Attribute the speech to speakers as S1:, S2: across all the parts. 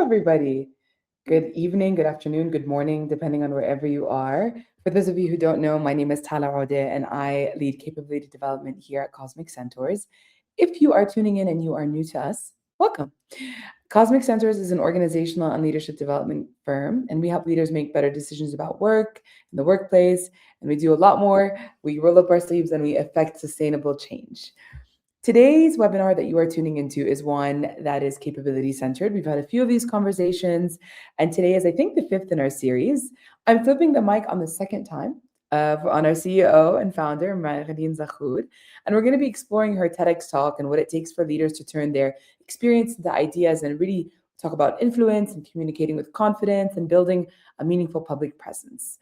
S1: everybody. Good evening, good afternoon, good morning, depending on wherever you are. For those of you who don't know, my name is Tala Ode and I lead capability development here at Cosmic Centaurs. If you are tuning in and you are new to us, welcome. Cosmic Centaurs is an organizational and leadership development firm, and we help leaders make better decisions about work in the workplace. And we do a lot more. We roll up our sleeves and we affect sustainable change. Today's webinar that you are tuning into is one that is capability centered. We've had a few of these conversations, and today is, I think, the fifth in our series. I'm flipping the mic on the second time on our CEO and founder, Marilyn Zakhour, and we're going to be exploring her TEDx talk and what it takes for leaders to turn their experience into ideas and really talk about influence and communicating with confidence and building a meaningful public presence.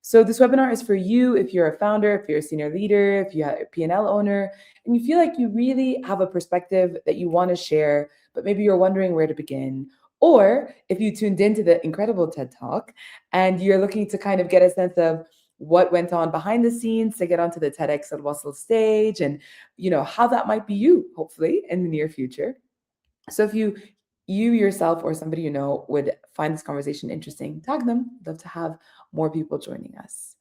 S1: So this webinar is for you if you're a founder, if you're a senior leader, if you're a P&L owner, and you feel like you really have a perspective that you want to share, but maybe you're wondering where to begin. Or if you tuned into the incredible TED Talk and you're looking to kind of get a sense of what went on behind the scenes to get onto the TEDx Stage and how that might be you, hopefully, in the near future. So if you yourself or somebody you know would find this conversation interesting, tag them. I'd love to have more people joining us.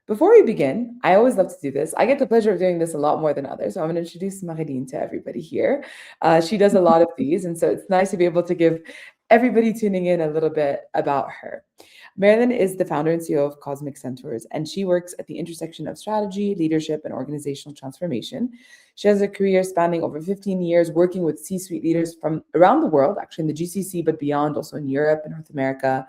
S1: Before we begin, I always love to do this. I get the pleasure of doing this a lot more than others. So I'm going to introduce Marilyn to everybody here. She does a lot of these, and so it's nice to be able to give everybody tuning in a little bit about her. Marilyn is the founder and CEO of Cosmic Centaurs, and she works at the intersection of strategy, leadership, and organizational transformation. She has a career spanning over 15 years working with C-suite leaders from around the world, actually in the GCC, but beyond, also in Europe and North America,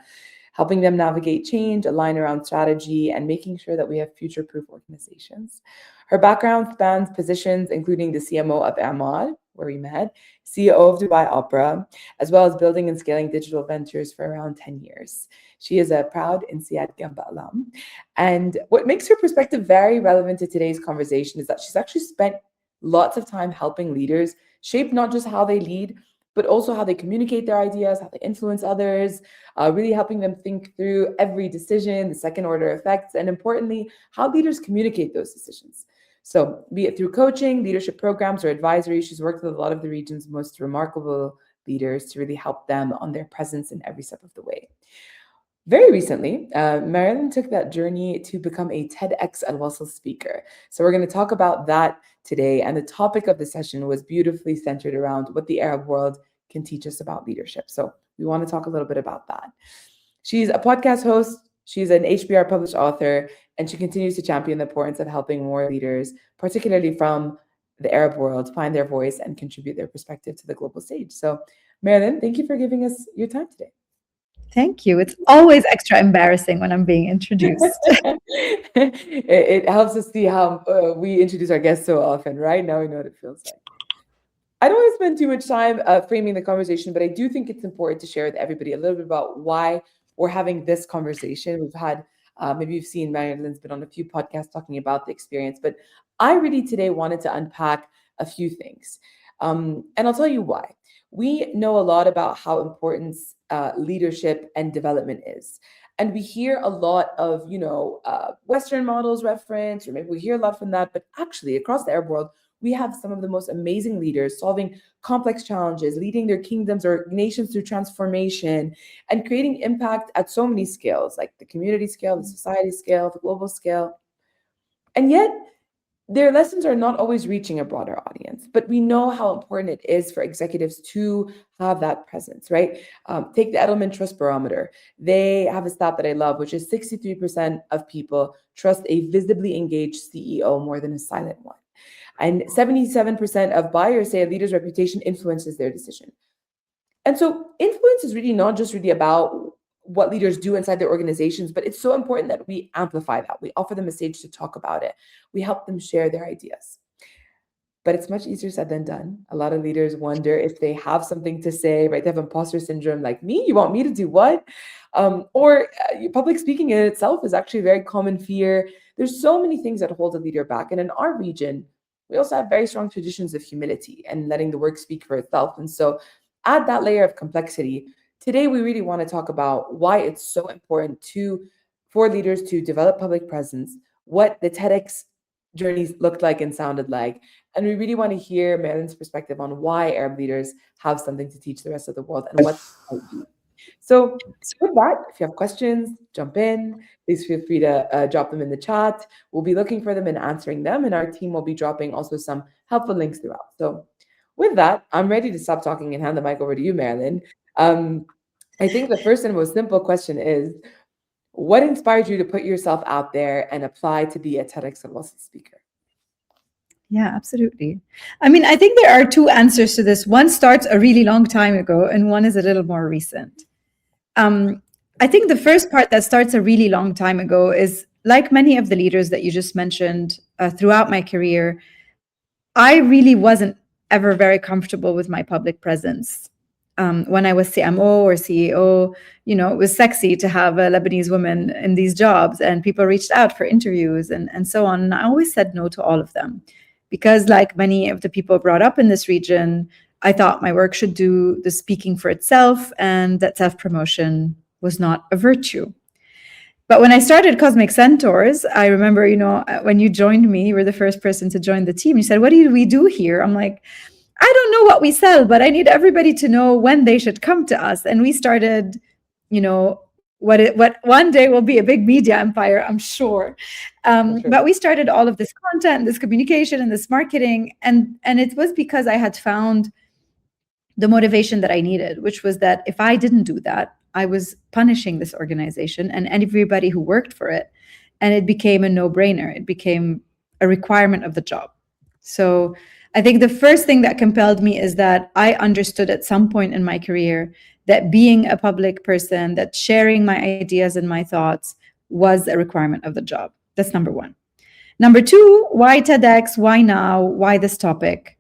S1: helping them navigate change, align around strategy, and making sure that we have future-proof organizations. Her background spans positions including the CMO of Amal, where we met, CEO of Dubai Opera, as well as building and scaling digital ventures for around 10 years. She is a proud INSEAD Gamba alum. And what makes her perspective very relevant to today's conversation is that she's actually spent lots of time helping leaders shape not just how they lead, but also how they communicate their ideas, how they influence others, really helping them think through every decision, the second order effects, and importantly, how leaders communicate those decisions. So be it through coaching, leadership programs, or advisory, she's worked with a lot of the region's most remarkable leaders to really help them on their presence in every step of the way. Very recently, Marilyn took that journey to become a TEDx speaker. So we're going to talk about that today. And the topic of the session was beautifully centered around what the Arab world can teach us about leadership. So we want to talk a little bit about that. She's a podcast host. She's an HBR published author, and she continues to champion the importance of helping more leaders, particularly from the Arab world, find their voice and contribute their perspective to the global stage. So Marilyn, thank you for giving us your time today.
S2: Thank you. It's always extra embarrassing when I'm being introduced.
S1: It helps us see how we introduce our guests so often, right? Now we know what it feels like. I don't want to spend too much time framing the conversation, but I do think it's important to share with everybody a little bit about why we're having this conversation. We've had, maybe you've seen Marilyn's been on a few podcasts talking about the experience, but I really today wanted to unpack a few things. And I'll tell you why. We know a lot about how important leadership and development is. And we hear a lot of, Western models reference, or maybe we hear a lot from that, but actually across the Arab world, we have some of the most amazing leaders solving complex challenges, leading their kingdoms or nations through transformation, and creating impact at so many scales, like the community scale, the society scale, the global scale. And yet, their lessons are not always reaching a broader audience, but we know how important it is for executives to have that presence, right? Take the Edelman Trust Barometer. They have a stat that I love, which is 63% of people trust a visibly engaged CEO more than a silent one. And 77% of buyers say a leader's reputation influences their decision. And so influence is really not just really about what leaders do inside their organizations, but it's so important that we amplify that. We offer them a stage to talk about it. We help them share their ideas. But it's much easier said than done. A lot of leaders wonder if they have something to say, right? They have imposter syndrome, like me, you want me to do what? Or public speaking in itself is actually a very common fear. There's so many things that hold a leader back. And in our region, we also have very strong traditions of humility and letting the work speak for itself. And so add that layer of complexity. Today, we really want to talk about why it's so important for leaders to develop public presence, what the TEDx journeys looked like and sounded like. And we really want to hear Marilyn's perspective on why Arab leaders have something to teach the rest of the world and what that might be. So with that, if you have questions, jump in. Please feel free to drop them in the chat. We'll be looking for them and answering them, and our team will be dropping also some helpful links throughout. So with that, I'm ready to stop talking and hand the mic over to you, Marilyn. Um, I think the first and most simple question is, what inspired you to put yourself out there and apply to be a TEDx speaker?
S2: Yeah, absolutely. I mean, I think there are two answers to this. One starts a really long time ago, and one is a little more recent. I think the first part that starts a really long time ago is, like many of the leaders that you just mentioned throughout my career, I really wasn't ever very comfortable with my public presence. When I was CMO or CEO, it was sexy to have a Lebanese woman in these jobs, and people reached out for interviews and so on. And I always said no to all of them because, like many of the people brought up in this region, I thought my work should do the speaking for itself, and that self-promotion was not a virtue. But when I started Cosmic Centaurs, I remember, when you joined me, you were the first person to join the team. You said, "What do we do here?" I'm like, "I don't know what we sell, but I need everybody to know when they should come to us." And we started, what one day will be a big media empire, I'm sure. But we started all of this content, this communication, and this marketing, and it was because I had found the motivation that I needed, which was that if I didn't do that, I was punishing this organization and everybody who worked for it. And it became a no-brainer. It became a requirement of the job. So I think the first thing that compelled me is that I understood at some point in my career that being a public person, that sharing my ideas and my thoughts was a requirement of the job. That's number one. Number two, why TEDx? Why now? Why this topic?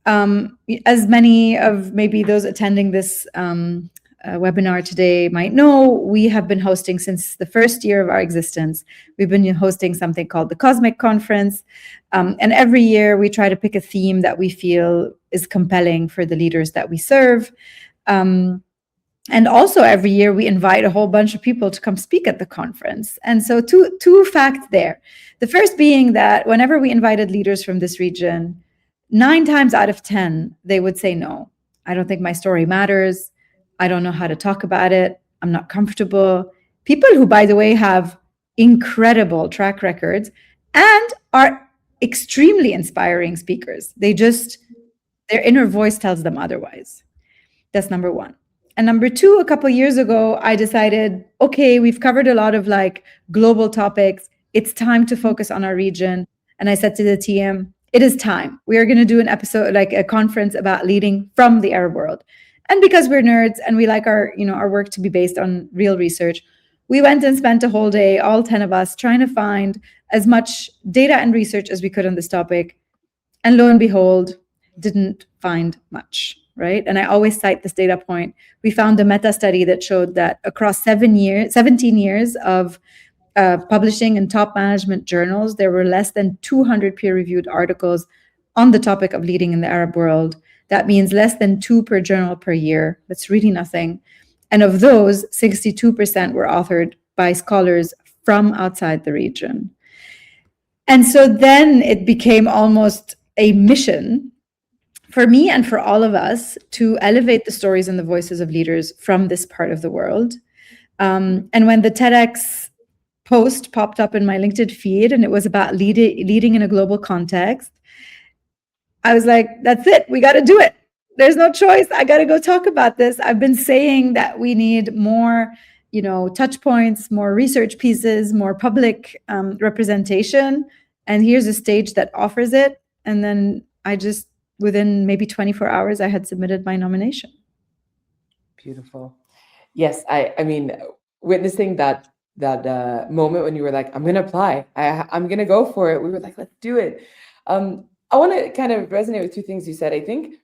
S2: As many of maybe those attending this webinar today might know, we have been hosting since the first year of our existence. We've been hosting something called the Cosmic Conference. And every year we try to pick a theme that we feel is compelling for the leaders that we serve. And also every year we invite a whole bunch of people to come speak at the conference. And so two facts there. The first being that whenever we invited leaders from this region, 9 times out of 10, they would say, "No, I don't think my story matters. I don't know how to talk about it. I'm not comfortable." People who, by the way, have incredible track records and are extremely inspiring speakers. Their inner voice tells them otherwise. That's number one. And number two, a couple of years ago, I decided, okay, we've covered a lot of global topics. It's time to focus on our region. And I said to the team, it is time. We are going to do an episode, like a conference about leading from the Arab world. And because we're nerds and we like our work to be based on real research, we went and spent a whole day, all 10 of us, trying to find as much data and research as we could on this topic. And lo and behold, didn't find much, right? And I always cite this data point. We found a meta study that showed that across 17 years of publishing in top management journals, there were less than 200 peer-reviewed articles on the topic of leading in the Arab world. That means less than 2 per journal per year. That's really nothing. And of those, 62% were authored by scholars from outside the region. And so then it became almost a mission for me and for all of us to elevate the stories and the voices of leaders from this part of the world. And when the TEDx post popped up in my LinkedIn feed and it was about leading in a global context, I was like, that's it. We got to do it. There's no choice. I got to go talk about this. I've been saying that we need more, touch points, more research pieces, more public representation. And here's a stage that offers it. And then within maybe 24 hours, I had submitted my nomination.
S1: Beautiful. Yes, I mean, witnessing that moment when you were like, "I'm gonna apply. I'm gonna go for it." We were like, "Let's do it." I want to kind of resonate with two things you said. I think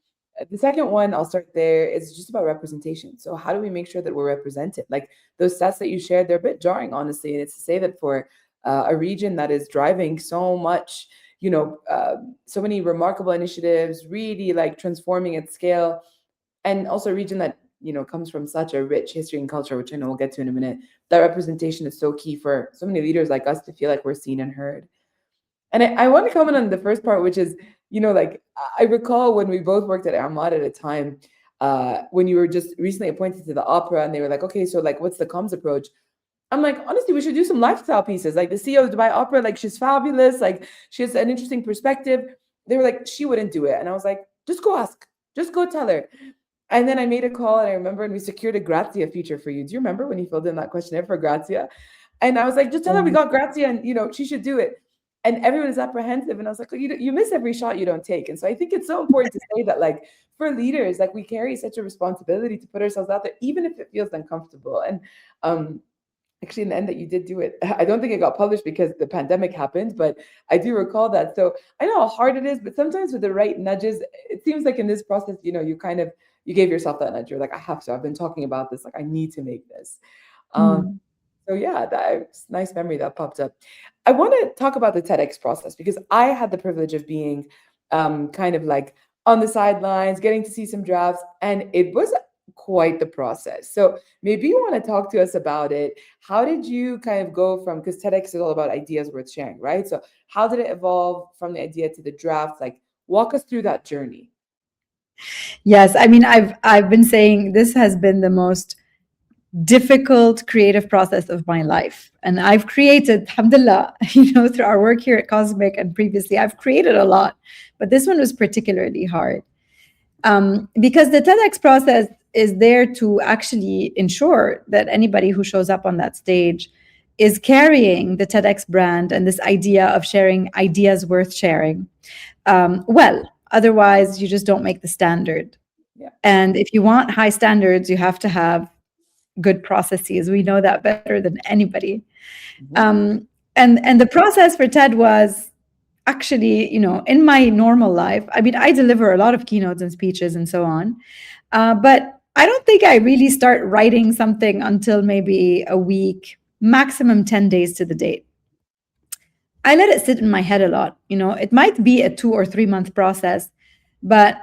S1: the second one, I'll start there, is just about representation. So how do we make sure that we're represented? Like those stats that you shared, they're a bit jarring, honestly. And it's to say that for a region that is driving so much, so many remarkable initiatives, really like transforming at scale, and also a region that comes from such a rich history and culture, which I know we'll get to in a minute. That representation is so key for so many leaders like us to feel like we're seen and heard. And I want to comment on the first part, which is, I recall when we both worked at Ahmad at a time, when you were just recently appointed to the opera, and they were like, okay, so like, what's the comms approach? I'm like, honestly, we should do some lifestyle pieces. Like the CEO of Dubai Opera, like she's fabulous. Like she has an interesting perspective. They were like, she wouldn't do it. And I was like, just go ask, just go tell her. And then I made a call, and I remember, and we secured a Grazia feature for you. Do you remember when you filled in that questionnaire for Grazia? And I was like, just tell her we got Grazia, and she should do it. And everyone is apprehensive. And I was like, oh, you miss every shot you don't take. And so I think it's so important to say that, like, for leaders, like we carry such a responsibility to put ourselves out there, even if it feels uncomfortable. And actually, in the end, that you did do it. I don't think it got published because the pandemic happened, but I do recall that. So I know how hard it is, but sometimes with the right nudges, it seems like in this process, you gave yourself that nudge. You're like, I have to. I've been talking about this. Like, I need to make this.
S2: Mm.
S1: So yeah, that's nice memory that popped up. I want to talk about the TEDx process because I had the privilege of being kind of like on the sidelines, getting to see some drafts, and it was quite the process. So maybe you want to talk to us about it. How did you kind of go from, because TEDx is all about ideas worth sharing, right? So how did it evolve from the idea to the draft? Like, walk us through that journey.
S2: Yes, I mean, I've been saying this has been the most difficult creative process of my life. And I've created, alhamdulillah, through our work here at Cosmic and previously, I've created a lot, but this one was particularly hard. Because the TEDx process is there to actually ensure that anybody who shows up on that stage is carrying the TEDx brand and this idea of sharing ideas worth sharing. Otherwise, you just don't make the standard.
S1: Yeah.
S2: And if you want high standards, you have to have good processes. We know that better than anybody.
S1: Mm-hmm.
S2: And the process for TED was actually, in my normal life, I mean, I deliver a lot of keynotes and speeches and so on, but I don't think I really start writing something until maybe a week, maximum 10 days to the date. I let it sit in my head a lot. It might be a 2 or 3 month process, but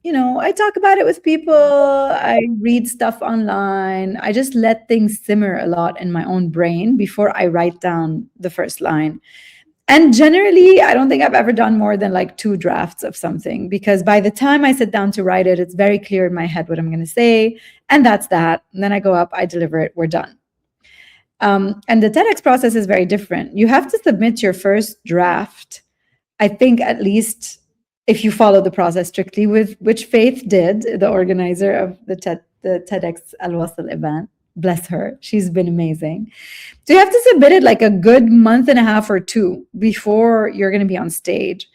S2: I talk about it with people. I read stuff online. I just let things simmer a lot in my own brain before I write down the first line. And generally, I don't think I've ever done more than like 2 drafts of something, because by the time I sit down to write it, it's very clear in my head what I'm going to say. And that's that. And then I go up, I deliver it, we're done. And the TEDx process is very different. You have to submit your first draft, I think, at least if you follow the process strictly, with which Faith did, the organizer of the TEDx Al Wasl event. Bless her. She's been amazing. So you have to submit it like a good month and a half or 2 before you're going to be on stage.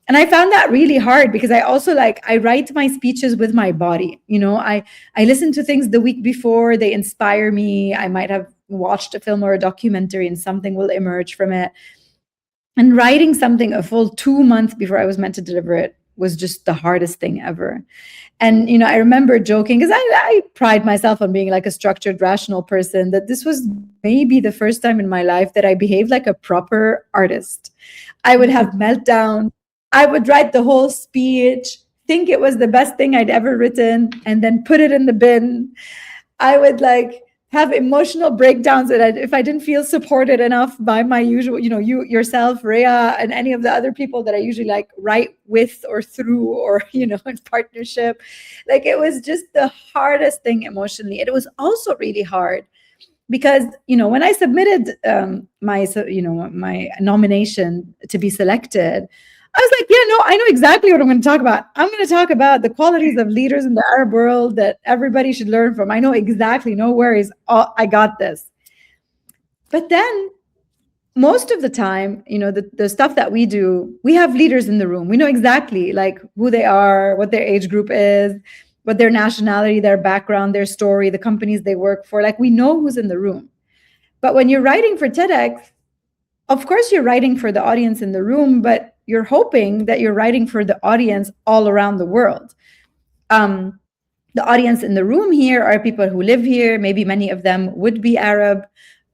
S2: And I found that really hard because I also I write my speeches with my body. I listen to things the week before, they inspire me. I might have watched a film or a documentary and something will emerge from it. And writing something a full 2 months before I was meant to deliver it was just the hardest thing ever. And, I remember joking, because I pride myself on being like a structured, rational person, that this was maybe the first time in my life that I behaved like a proper artist. I would have meltdowns. I would write the whole speech, think it was the best thing I'd ever written, and then put it in the bin. I would have emotional breakdowns that if I didn't feel supported enough by my usual, you yourself, Rhea, and any of the other people that I usually write with or through or, in partnership, it was just the hardest thing emotionally. And it was also really hard because, when I submitted my nomination to be selected, I was like, yeah, no, I know exactly what I'm going to talk about. I'm going to talk about the qualities of leaders in the Arab world that everybody should learn from. I know exactly, no worries. I got this. But then most of the time, the stuff that we do, we have leaders in the room. We know exactly who they are, what their age group is, what their nationality, their background, their story, the companies they work for. We know who's in the room. But when you're writing for TEDx, of course, you're writing for the audience in the room, but you're hoping that you're writing for the audience all around the world. The audience in the room here are people who live here. Maybe many of them would be Arab,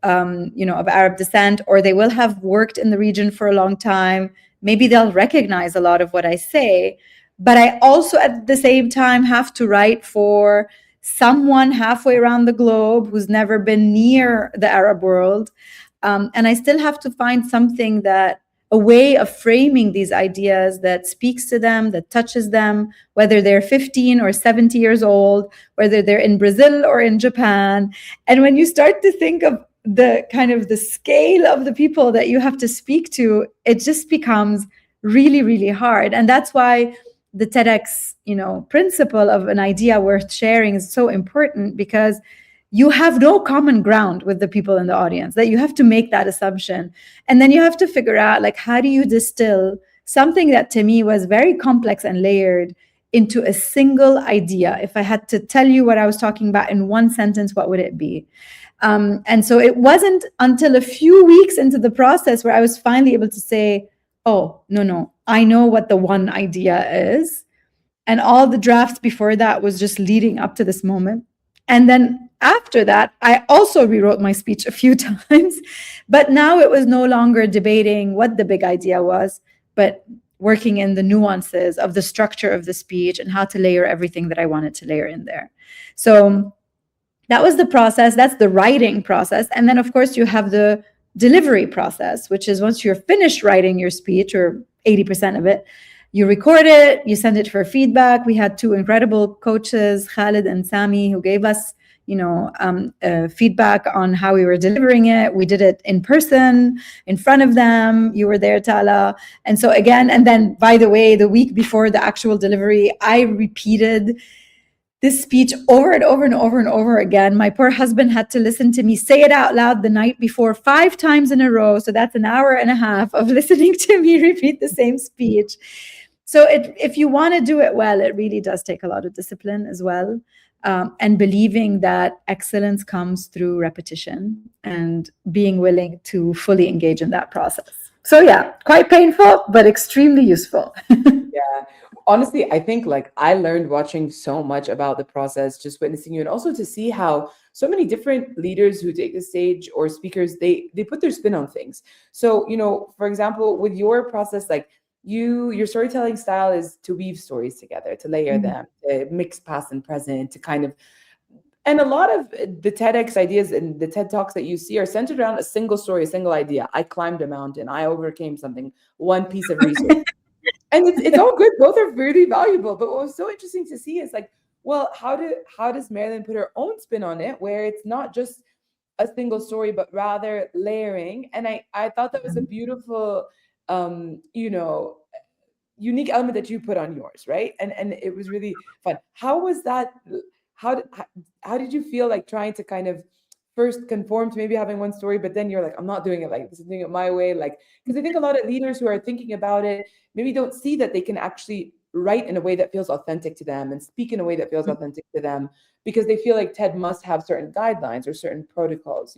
S2: of Arab descent, or they will have worked in the region for a long time. Maybe they'll recognize a lot of what I say. But I also, at the same time, have to write for someone halfway around the globe who's never been near the Arab world. And I still have to find something that a way of framing these ideas that speaks to them, that touches them, whether they're 15 or 70 years old, whether they're in Brazil or in Japan. And when you start to think of the kind of the scale of the people that you have to speak to, it just becomes really, really hard. And that's why the TEDx, principle of an idea worth sharing is so important, because you have no common ground with the people in the audience, that you have to make that assumption. And then you have to figure out, like, how do you distill something that to me was very complex and layered into a single idea? If I had to tell you what I was talking about in one sentence, what would it be? And so it wasn't until a few weeks into the process where I was finally able to say, oh, no, I know what the one idea is. And all the drafts before that was just leading up to this moment. And then after that, I also rewrote my speech a few times. But now it was no longer debating what the big idea was, but working in the nuances of the structure of the speech and how to layer everything that I wanted to layer in there. So that was the process. That's the writing process. And then, of course, you have the delivery process, which is once you're finished writing your speech, or 80% of it, you record it, you send it for feedback. We had two incredible coaches, Khalid and Sami, who gave us, feedback on how we were delivering it. We did it in person, in front of them. You were there, Tala. And so again, and then, by the way, the week before the actual delivery, I repeated this speech over and over and over and over again. My poor husband had to listen to me say it out loud the night before 5 times in a row. So that's an hour and a half of listening to me repeat the same speech. So if you want to do it well, it really does take a lot of discipline as well. And believing that excellence comes through repetition and being willing to fully engage in that process. So yeah, quite painful, but extremely useful.
S1: Yeah. Honestly, I think like I learned watching so much about the process, just witnessing you, and also to see how so many different leaders who take the stage or speakers, they put their spin on things. So, for example, with your process, like your storytelling style is to weave stories together, to layer them, to mix past and present, to kind of, and a lot of the TEDx ideas and the TED Talks that you see are centered around a single story, a single idea. I climbed a mountain, I overcame something, one piece of research. And it's all good. Both are really valuable. But what was so interesting to see is like, well, how does Marilyn put her own spin on it, where it's not just a single story, but rather layering? And I thought that was a beautiful, unique element that you put on yours, right? And it was really fun. How was that? How did you feel like trying to kind of first conform to maybe having one story, but then you're like, I'm not doing it like this, I'm doing it my way. Like, because I think a lot of leaders who are thinking about it maybe don't see that they can actually write in a way that feels authentic to them and speak in a way that feels authentic to them, because they feel like TED must have certain guidelines or certain protocols,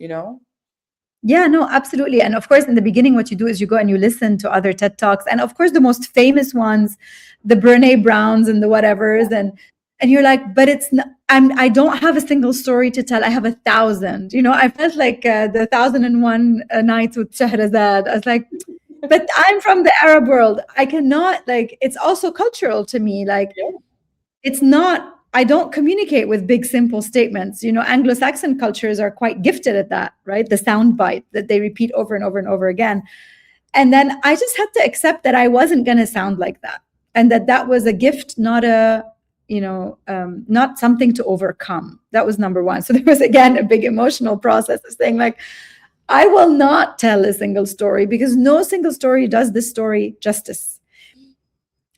S2: Yeah, no, absolutely. And of course, in the beginning, what you do is you go and you listen to other TED Talks. And of course, the most famous ones, the Brene Browns and the whatevers. And you're like, but it's not, I don't have a single story to tell. I have 1,000. I felt like the 1,001 Nights with Shahrazad. I was like, but I'm from the Arab world. I cannot, like, it's also cultural to me. Like, it's not, I don't communicate with big, simple statements. Anglo-Saxon cultures are quite gifted at that, right? The sound bite that they repeat over and over and over again. And then I just had to accept that I wasn't going to sound like that. And that was a gift, not not something to overcome. That was number one. So there was, again, a big emotional process of saying, like, I will not tell a single story, because no single story does this story justice.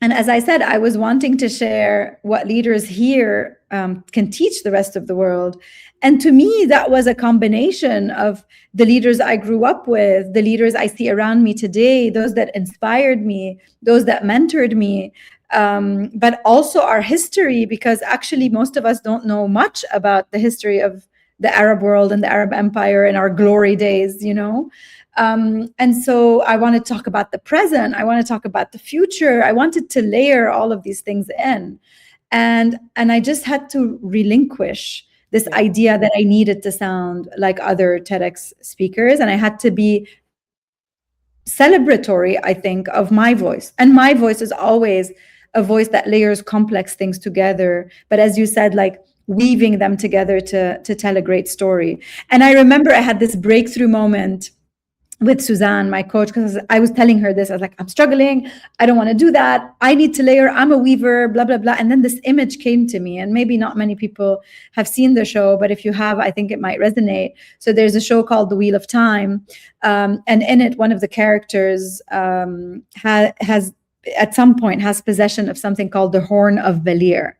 S2: And as I said, I was wanting to share what leaders here can teach the rest of the world. And to me, that was a combination of the leaders I grew up with, the leaders I see around me today, those that inspired me, those that mentored me, but also our history, because actually most of us don't know much about the history of the Arab world and the Arab Empire and our glory days, and so I want to talk about the present. I want to talk about the future. I wanted to layer all of these things in. And I just had to relinquish this idea that I needed to sound like other TEDx speakers. And I had to be celebratory, I think, of my voice. And my voice is always a voice that layers complex things together. But as you said, like, weaving them together to tell a great story. And I remember I had this breakthrough moment with Suzanne, my coach, because I was telling her this. I was like, I'm struggling. I don't want to do that. I need to layer. I'm a weaver, blah, blah, blah. And then this image came to me. And maybe not many people have seen the show, but if you have, I think it might resonate. So there's a show called The Wheel of Time. And in it, one of the characters has at some point has possession of something called the Horn of Valir.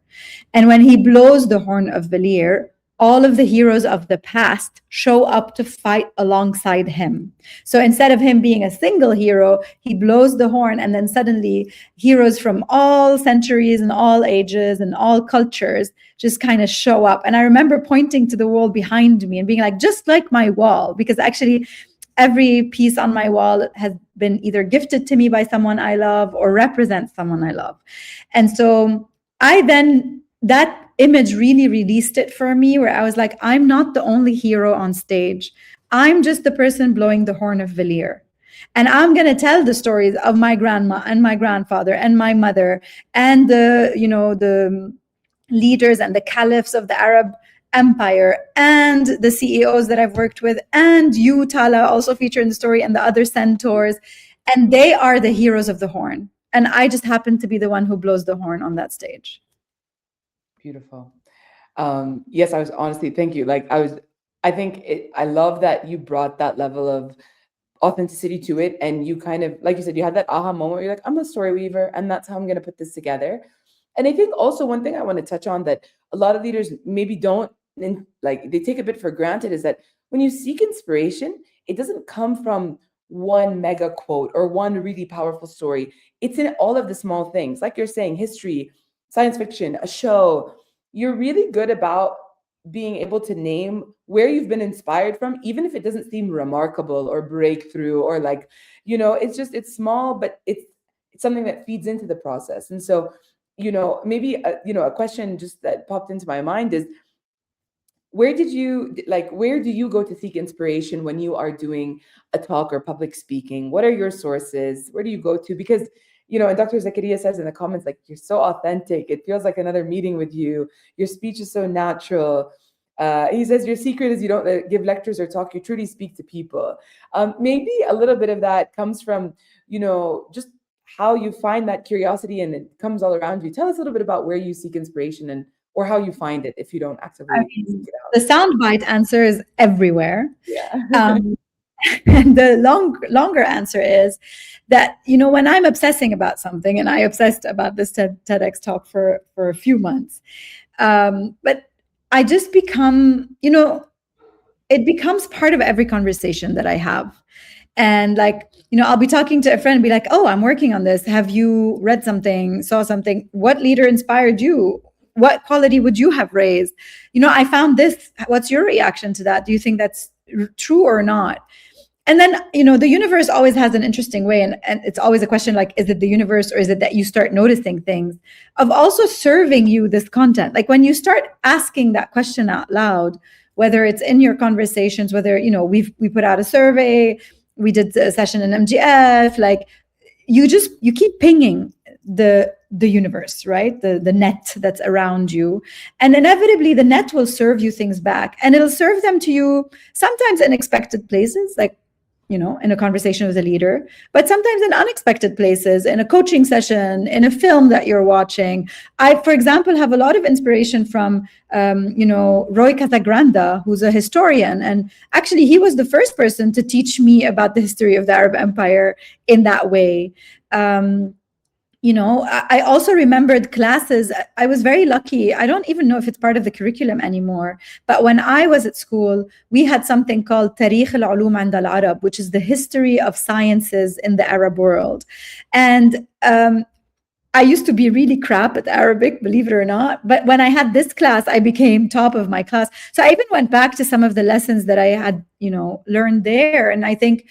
S2: And when he blows the Horn of Valir, all of the heroes of the past show up to fight alongside him. So instead of him being a single hero, he blows the horn, and then suddenly heroes from all centuries and all ages and all cultures just kind of show up. And I remember pointing to the wall behind me and being like, just like my wall, because actually every piece on my wall has been either gifted to me by someone I love or represents someone I love. And so that image really released it for me, where I was like, I'm not the only hero on stage. I'm just the person blowing the horn of Valir. And I'm going to tell the stories of my grandma and my grandfather and my mother and the leaders and the caliphs of the Arab Empire and the CEOs that I've worked with, and you, Tala, also feature in the story, and the other centaurs. And they are the heroes of the horn. And I just happen to be the one who blows the horn on that stage.
S1: Beautiful. Yes, I was honestly, thank you. I love that you brought that level of authenticity to it. And you kind of, like you said, you had that aha moment where you're like, I'm a story weaver and that's how I'm going to put this together. And I think also one thing I want to touch on that a lot of leaders maybe don't, they take a bit for granted, is that when you seek inspiration, it doesn't come from one mega quote or one really powerful story. It's in all of the small things, like you're saying, history, science fiction, a show. You're really good about being able to name where you've been inspired from, even if it doesn't seem remarkable or breakthrough or it's small, but it's something that feeds into the process. And so, maybe a question just that popped into my mind is, where do you go to seek inspiration when you are doing a talk or public speaking? What are your sources? Where do you go to? Because and Dr. Zakaria says in the comments, like, you're so authentic. It feels like another meeting with you. Your speech is so natural. He says your secret is you don't give lectures or talk. You truly speak to people. Maybe a little bit of that comes from, just how you find that curiosity and it comes all around you. Tell us a little bit about where you seek inspiration or how you find it if you don't actively seek it out.
S2: The soundbite answer is everywhere.
S1: Yeah.
S2: And the longer answer is that, when I'm obsessing about something, and I obsessed about this TEDx talk for a few months, but I just become, it becomes part of every conversation that I have. And I'll be talking to a friend and be like, oh, I'm working on this. Have you read something, saw something? What leader inspired you? What quality would you have raised? I found this. What's your reaction to that? Do you think that's true or not? And then, the universe always has an interesting way. And it's always a question like, is it the universe or is it that you start noticing things of also serving you this content? Like when you start asking that question out loud, whether it's in your conversations, whether, we put out a survey, we did a session in MGF, like you keep pinging the universe, right? The net that's around you. And inevitably the net will serve you things back, and it'll serve them to you sometimes in expected places, like, in a conversation with a leader, but sometimes in unexpected places, in a coaching session, in a film that you're watching. I, for example, have a lot of inspiration from, Roy Casagranda, who's a historian. And actually, he was the first person to teach me about the history of the Arab Empire in that way. I also remembered classes. I was very lucky. I don't even know if it's part of the curriculum anymore. But when I was at school, we had something called Tarikh al-Ulum 'Inda al-Arab, which is the history of sciences in the Arab world. And I used to be really crap at Arabic, believe it or not. But when I had this class, I became top of my class. So I even went back to some of the lessons that I had, learned there. And I think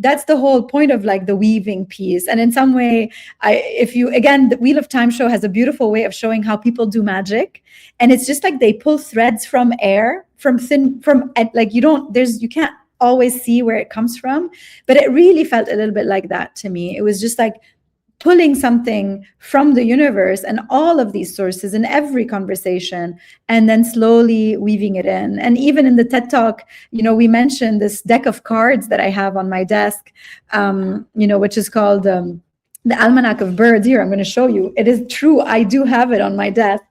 S2: that's the whole point of the weaving piece. And in some way, the Wheel of Time show has a beautiful way of showing how people do magic. And it's just like they pull threads from air, you can't always see where it comes from, but it really felt a little bit like that to me. It was just like pulling something from the universe and all of these sources in every conversation, and then slowly weaving it in. And even in the TED Talk, we mentioned this deck of cards that I have on my desk, which is called the Almanac of Birds. Here, I'm going to show you. It is true. I do have it on my desk.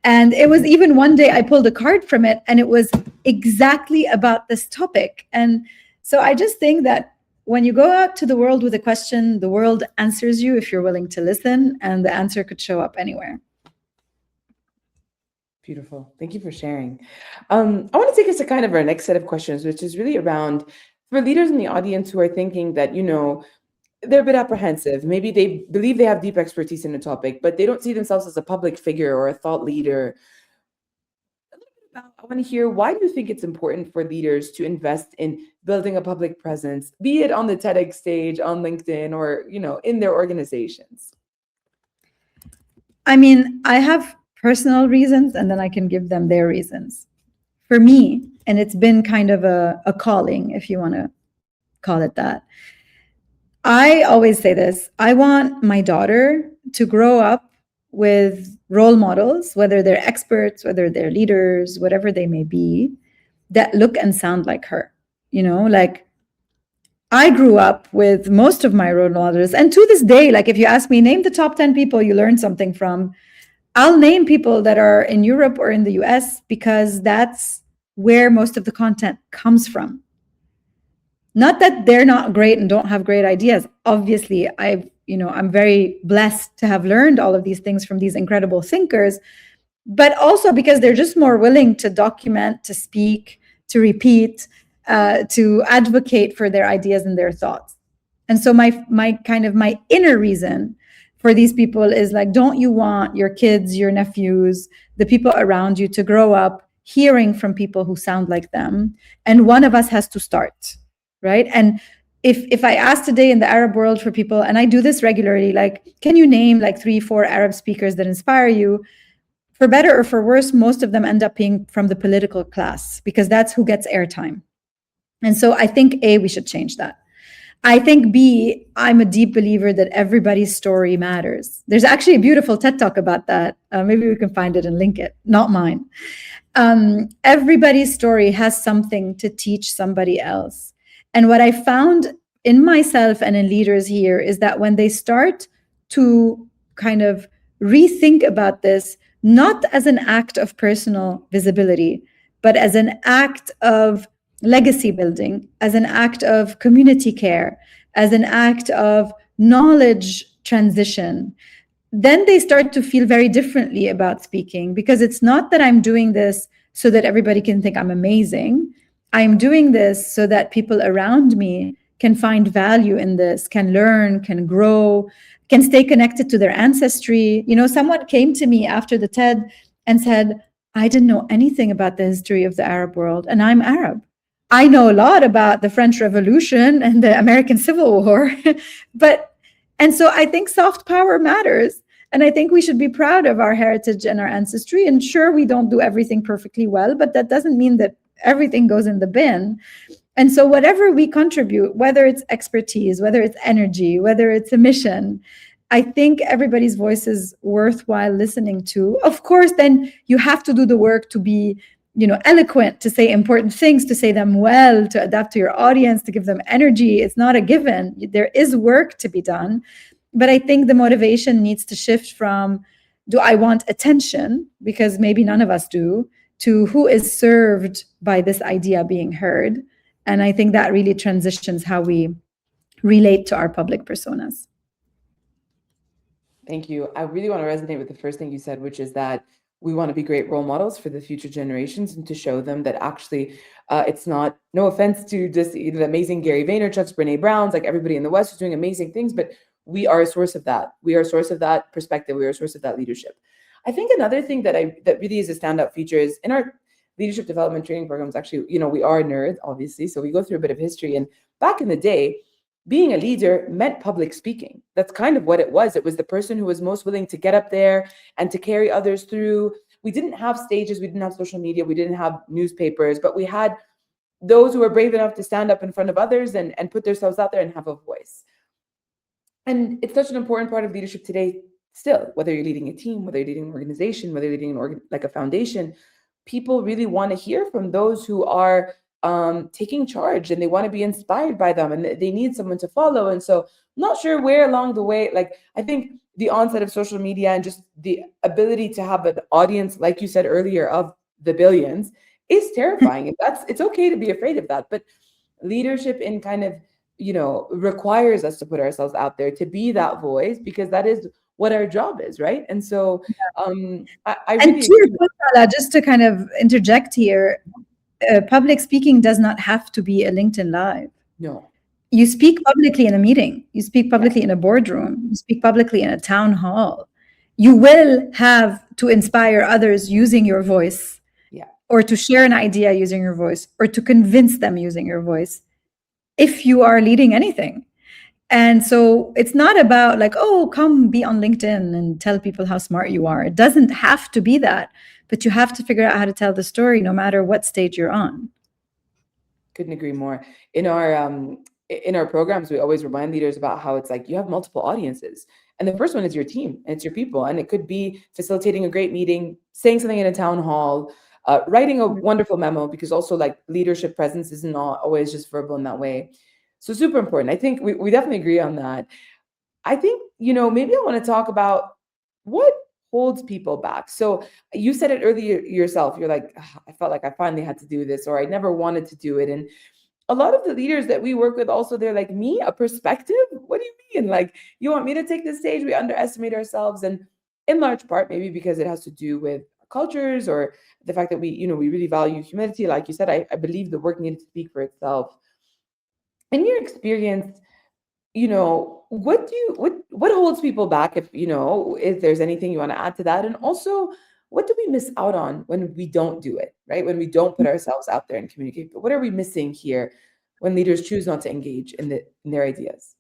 S2: And it was even one day I pulled a card from it, and it was exactly about this topic. And so I just think that when you go out to the world with a question, the world answers you if you're willing to listen, and the answer could show up anywhere.
S1: Beautiful. Thank you for sharing. I want to take us to kind of our next set of questions, which is really around for leaders in the audience who are thinking that, they're a bit apprehensive. Maybe they believe they have deep expertise in a topic, but they don't see themselves as a public figure or a thought leader. I want to hear, why do you think it's important for leaders to invest in building a public presence, be it on the TEDx stage, on LinkedIn, or, in their organizations?
S2: I mean, I have personal reasons, and then I can give them their reasons. For me, and it's been kind of a calling, if you want to call it that, I always say this: I want my daughter to grow up with role models, whether they're experts, whether they're leaders, whatever they may be, that look and sound like her. Like, I grew up with most of my role models. And to this day, like, if you ask me, name the top 10 people you learned something from, I'll name people that are in Europe or in the US, because that's where most of the content comes from. Not that they're not great and don't have great ideas. Obviously, I'm very blessed to have learned all of these things from these incredible thinkers, but also because they're just more willing to document, to speak, to repeat, to advocate for their ideas and their thoughts. And so my inner reason for these people is like, don't you want your kids, your nephews, the people around you to grow up hearing from people who sound like them? And one of us has to start, right? And if I ask today in the Arab world for people, and I do this regularly, like, can you name like 3-4 Arab speakers that inspire you? For better or for worse, most of them end up being from the political class, because that's who gets airtime. And so I think, A, we should change that. I think, B, I'm a deep believer that everybody's story matters. There's actually a beautiful TED Talk about that. Maybe we can find it and link it, not mine. Everybody's story has something to teach somebody else. And what I found in myself and in leaders here is that when they start to kind of rethink about this, not as an act of personal visibility, but as an act of legacy building, as an act of community care, as an act of knowledge transition, then they start to feel very differently about speaking, because it's not that I'm doing this so that everybody can think I'm amazing. I'm doing this so that people around me can find value in this, can learn, can grow, can stay connected to their ancestry. Someone came to me after the TED and said, I didn't know anything about the history of the Arab world, and I'm Arab. I know a lot about the French Revolution and the American Civil War, and so I think soft power matters. And I think we should be proud of our heritage and our ancestry. And sure, we don't do everything perfectly well, but that doesn't mean that everything goes in the bin. And so whatever we contribute, whether it's expertise, whether it's energy, whether it's a mission, I think everybody's voice is worthwhile listening to. Of course, then you have to do the work to be, eloquent, to say important things, to say them well, to adapt to your audience, to give them energy. It's not a given. There is work to be done. But I think the motivation needs to shift from, do I want attention? Because maybe none of us do, to who is served by this idea being heard. And I think that really transitions how we relate to our public personas.
S1: Thank you. I really want to resonate with the first thing you said, which is that we want to be great role models for the future generations, and to show them that actually it's not, no offense to just the amazing Gary Vaynerchuk's, Brene Brown's, like everybody in the West is doing amazing things, but we are a source of that. We are a source of that perspective. We are a source of that leadership. I think another thing that really is a standout feature is in our leadership development training programs, actually, we are nerds, obviously, so we go through a bit of history. And back in the day, being a leader meant public speaking. That's kind of what it was. It was the person who was most willing to get up there and to carry others through. We didn't have stages, we didn't have social media, we didn't have newspapers, but we had those who were brave enough to stand up in front of others and put themselves out there and have a voice. And it's such an important part of leadership today, still, whether you're leading a team, whether you're leading an organization, whether you're leading like a foundation, people really want to hear from those who are taking charge, and they want to be inspired by them, and they need someone to follow. And so, I'm not sure where along the way, like, I think the onset of social media and just the ability to have an audience, like you said earlier, of the billions is terrifying. And it's okay to be afraid of that. But leadership in kind of, requires us to put ourselves out there, to be that voice, because that is what our job is, right? And so I
S2: And
S1: really
S2: to your
S1: agree.
S2: point, Salah, just to kind of interject here, public speaking does not have to be a LinkedIn Live.
S1: No.
S2: You speak publicly in a meeting, you speak
S1: Yeah.
S2: publicly in a boardroom, you speak publicly in a town hall. You will have to inspire others using your voice,
S1: Yeah.
S2: or to share an idea using your voice, or to convince them using your voice, if you are leading anything. And so it's not about like, oh, come be on LinkedIn and tell people how smart you are. It doesn't have to be that, but you have to figure out how to tell the story no matter what stage you're on.
S1: Couldn't agree more. In our programs, we always remind leaders about how it's like you have multiple audiences. And the first one is your team, and it's your people. And it could be facilitating a great meeting, saying something in a town hall, writing a wonderful memo, because also like leadership presence is not always just verbal in that way. So super important. I think we definitely agree on that. I think, maybe I want to talk about what holds people back. So you said it earlier yourself. You're like, "Ah, I felt like I finally had to do this, or I never wanted to do it." And a lot of the leaders that we work with also, they're like, me, a perspective? What do you mean? Like, you want me to take the stage? We underestimate ourselves. And in large part, maybe because it has to do with cultures, or the fact that we really value humility. Like you said, I believe the work needed to speak for itself. In your experience, what holds people back, if there's anything you want to add to that? And also, what do we miss out on when we don't do it, right? When we don't put ourselves out there and communicate? But what are we missing here when leaders choose not to engage in their ideas?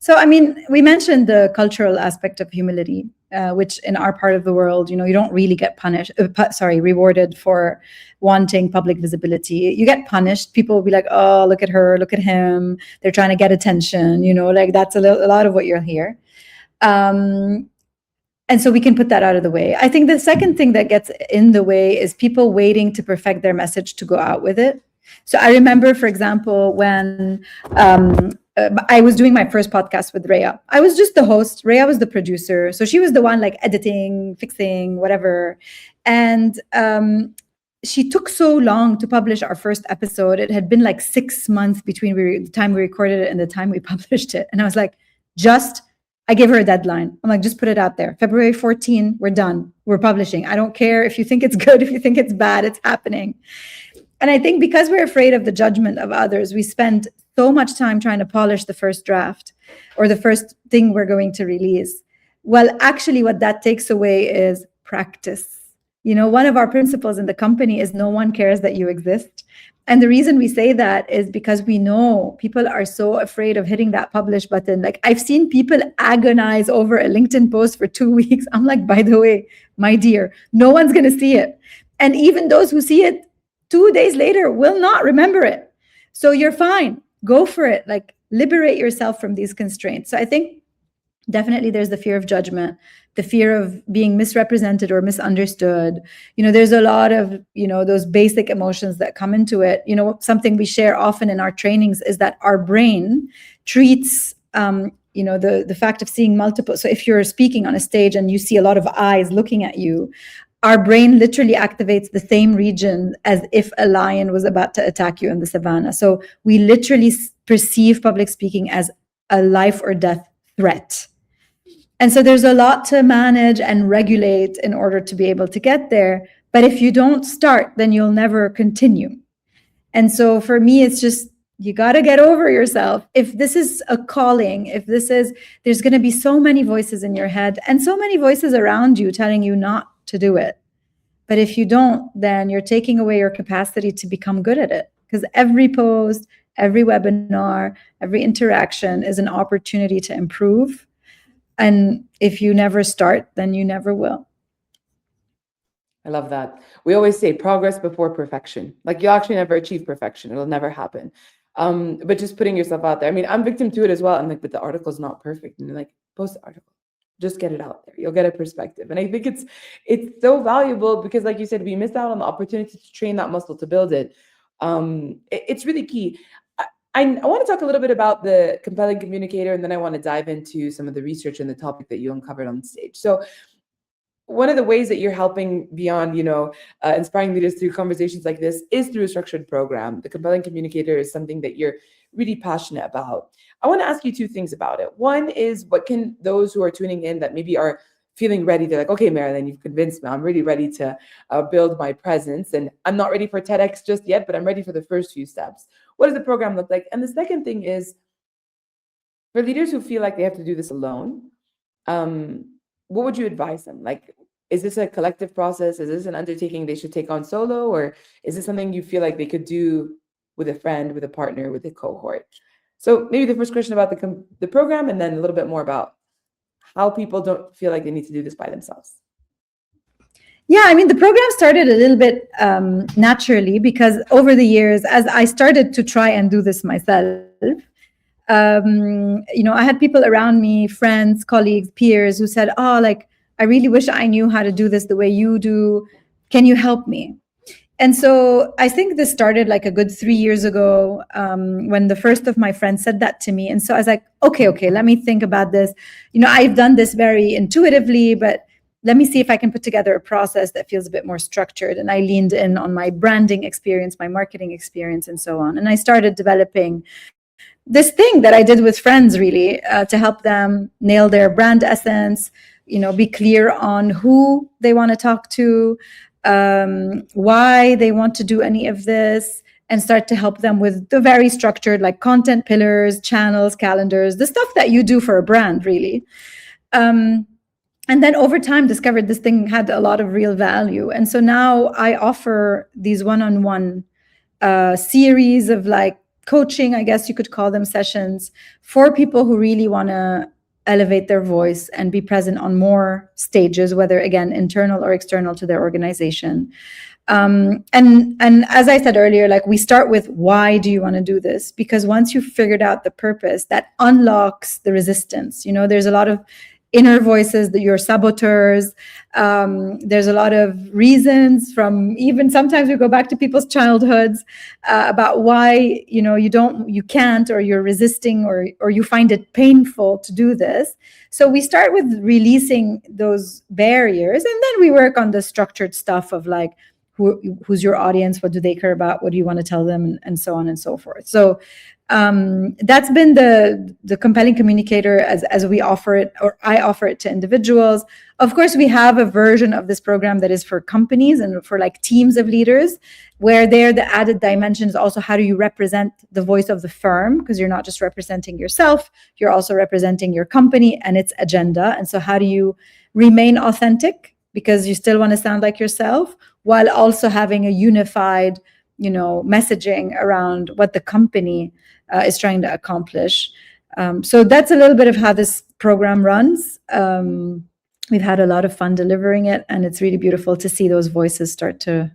S2: So, I mean, we mentioned the cultural aspect of humility, which in our part of the world, you don't really get rewarded for wanting public visibility. You get punished. People will be like, oh, look at her, look at him. They're trying to get attention, like that's a lot of what you'll hear. And so we can put that out of the way. I think the second thing that gets in the way is people waiting to perfect their message to go out with it. So I remember, for example, when I was doing my first podcast with Rhea. I was just the host. Rhea was the producer. So she was the one like editing, fixing, whatever. And she took so long to publish our first episode. It had been like 6 months between the time we recorded it and the time we published it. And I was like, I gave her a deadline. I'm like, just put it out there. February 14, we're done. We're publishing. I don't care if you think it's good, if you think it's bad, it's happening. And I think because we're afraid of the judgment of others, we spend so much time trying to polish the first draft or the first thing we're going to release. Well, actually, what that takes away is practice. One of our principles in the company is no one cares that you exist. And the reason we say that is because we know people are so afraid of hitting that publish button. Like, I've seen people agonize over a LinkedIn post for 2 weeks. I'm like, by the way, my dear, no one's going to see it. And even those who see it 2 days later will not remember it. So you're fine. Go for it. Like, liberate yourself from these constraints. So I think definitely there's the fear of judgment, the fear of being misrepresented or misunderstood. There's a lot of, those basic emotions that come into it. Something we share often in our trainings is that our brain treats, the fact of seeing multiple. So if you're speaking on a stage and you see a lot of eyes looking at you, our brain literally activates the same region as if a lion was about to attack you in the savannah. So we literally perceive public speaking as a life or death threat. And so there's a lot to manage and regulate in order to be able to get there. But if you don't start, then you'll never continue. And so for me, it's just, you got to get over yourself. If this is a calling, there's going to be so many voices in your head and so many voices around you telling you not to do it. But if you don't, then you're taking away your capacity to become good at it. Because every post, every webinar, every interaction is an opportunity to improve. And if you never start, then you never will.
S1: I love that. We always say progress before perfection. Like, you'll actually never achieve perfection. It'll never happen. But just putting yourself out there. I mean, I'm victim to it as well. I'm like, but the article's not perfect. And you're like, post the article. Just get it out there. You'll get a perspective. And I think it's so valuable because, like you said, we missed out on the opportunity to train that muscle, to build it. It's really key. I want to talk a little bit about the compelling communicator, and then I want to dive into some of the research and the topic that you uncovered on stage. So one of the ways that you're helping beyond, inspiring leaders through conversations like this is through a structured program. The compelling communicator is something that you're really passionate about. I want to ask you two things about it. One is, what can those who are tuning in that maybe are feeling ready, they're like, okay, Marilyn, you've convinced me. I'm really ready to build my presence. And I'm not ready for TEDx just yet, but I'm ready for the first few steps. What does the program look like? And the second thing is, for leaders who feel like they have to do this alone, what would you advise them? Like, is this a collective process? Is this an undertaking they should take on solo? Or is this something you feel like they could do with a friend, with a partner, with a cohort? So maybe the first question about the program, and then a little bit more about how people don't feel like they need to do this by themselves.
S2: Yeah, I mean, the program started a little bit naturally because over the years, as I started to try and do this myself, I had people around me, friends, colleagues, peers, who said, "Oh, like, I really wish I knew how to do this the way you do. Can you help me?" And so I think this started like a good 3 years ago, when the first of my friends said that to me. And so I was like, okay, let me think about this. I've done this very intuitively, but let me see if I can put together a process that feels a bit more structured. And I leaned in on my branding experience, my marketing experience, and so on. And I started developing this thing that I did with friends, really, to help them nail their brand essence, be clear on who they want to talk to, why they want to do any of this, and start to help them with the very structured, like, content pillars, channels, calendars, the stuff that you do for a brand, really. And then over time discovered this thing had a lot of real value. And so now I offer these one-on-one series of, like, coaching, I guess you could call them, sessions for people who really want to elevate their voice and be present on more stages, whether, again, internal or external to their organization. And as I said earlier, like, we start with, why do you want to do this? Because once you've figured out the purpose, that unlocks the resistance. There's a lot of inner voices, that your saboteurs. There's a lot of reasons, from even sometimes we go back to people's childhoods, about why you can't, or you're resisting, or you find it painful to do this. So we start with releasing those barriers, and then we work on the structured stuff of, like, who's your audience, what do they care about, what do you want to tell them, and so on and so forth. So that's been the compelling communicator as we offer it, or I offer it to individuals. Of course, we have a version of this program that is for companies and for, like, teams of leaders, where there the added dimension is also, how do you represent the voice of the firm? Because you're not just representing yourself, you're also representing your company and its agenda. And so how do you remain authentic, because you still want to sound like yourself, while also having a unified messaging around what the company is trying to accomplish. So that's a little bit of how this program runs. We've had a lot of fun delivering it, and it's really beautiful to see those voices start to,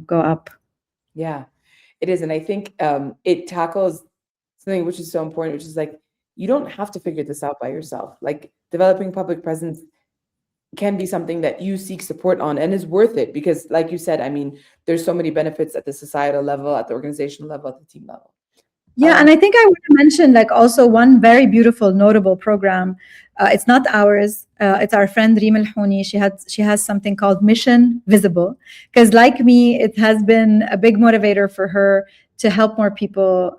S2: go up.
S1: Yeah, it is. And I think it tackles something which is so important, which is, like, you don't have to figure this out by yourself. Like, developing public presence can be something that you seek support on, and is worth it, because, like you said, I mean, there's so many benefits at the societal level, at the organizational level, at the team level.
S2: Yeah, and I think I want to mention, like, also one very beautiful, notable program. It's not ours. It's our friend Reem Al-Houni. She has something called Mission Visible, because, like me, it has been a big motivator for her to help more people,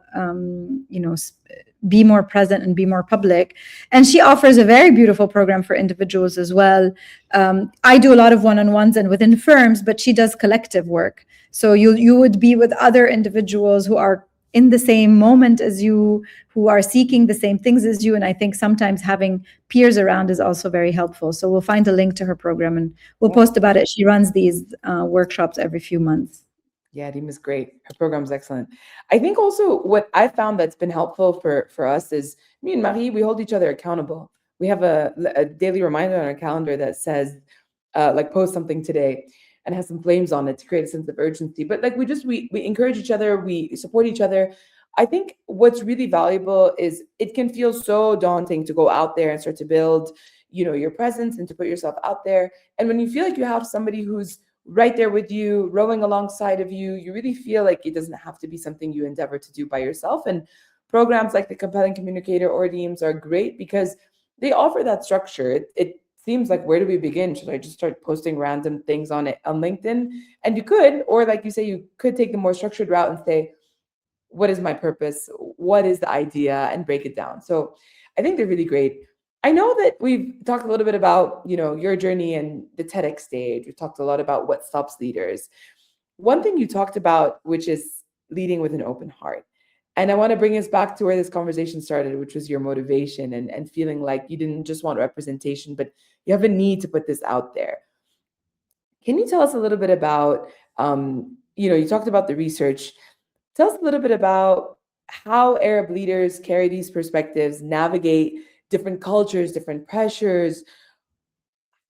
S2: be more present and be more public. And she offers a very beautiful program for individuals as well. I do a lot of one-on-ones and within firms, but she does collective work. So you would be with other individuals who are in the same moment as you, who are seeking the same things as you. And I think sometimes having peers around is also very helpful. So we'll find a link to her program and we'll post about it. She runs these workshops every few months.
S1: Yeah, Reem is great. Her program's excellent. I think also what I found that's been helpful for us is, me and Marie, we hold each other accountable. We have a daily reminder on our calendar that says, like, post something today, and has some flames on it to create a sense of urgency. But, like, we encourage each other, we support each other. I think what's really valuable is it can feel so daunting to go out there and start to build, your presence and to put yourself out there. And when you feel like you have somebody who's right there with you, rowing alongside of you, you really feel like it doesn't have to be something you endeavor to do by yourself. And programs like the Compelling Communicator or Teams are great because they offer that structure. It seems like, where do we begin? Should I just start posting random things on it on LinkedIn? And you could, or like you say, you could take the more structured route and say, what is my purpose? What is the idea? And break it down. So I think they're really great. I know that we've talked a little bit about, your journey and the TEDx stage. We've talked a lot about what stops leaders. One thing you talked about, which is leading with an open heart. And I want to bring us back to where this conversation started, which was your motivation and feeling like you didn't just want representation, but you have a need to put this out there. Can you tell us a little bit about, you talked about the research. Tell us a little bit about how Arab leaders carry these perspectives, navigate different cultures, different pressures.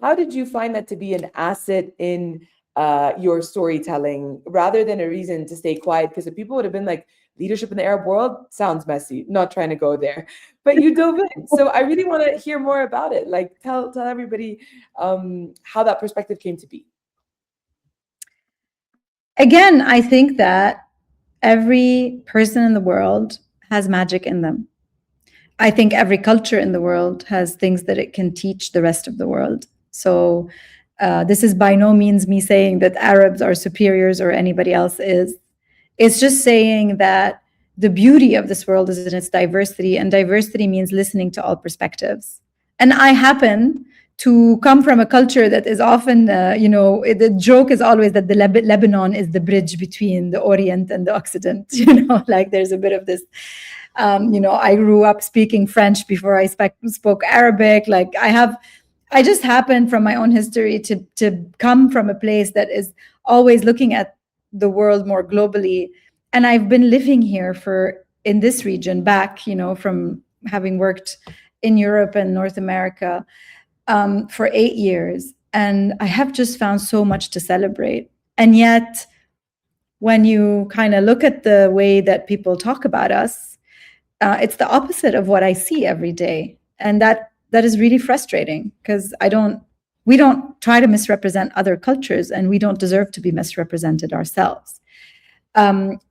S1: How did you find that to be an asset in your storytelling rather than a reason to stay quiet? Because if people would have been like, leadership in the Arab world sounds messy, not trying to go there, but you dove in. So I really want to hear more about it. Like tell everybody how that perspective came to be.
S2: Again, I think that every person in the world has magic in them. I think every culture in the world has things that it can teach the rest of the world. So this is by no means me saying that Arabs are superiors or anybody else is. It's just saying that the beauty of this world is in its diversity, and diversity means listening to all perspectives. And I happen to come from a culture that is often, the joke is always that the Lebanon is the bridge between the Orient and the Occident. Like there's a bit of this. I grew up speaking French before I spoke Arabic. Like I just happened from my own history to come from a place that is always looking at the world more globally. And I've been living here in this region back, from having worked in Europe and North America for 8 years. And I have just found so much to celebrate. And yet, when you kind of look at the way that people talk about us, it's the opposite of what I see every day. And that is really frustrating because we don't try to misrepresent other cultures, and we don't deserve to be misrepresented ourselves,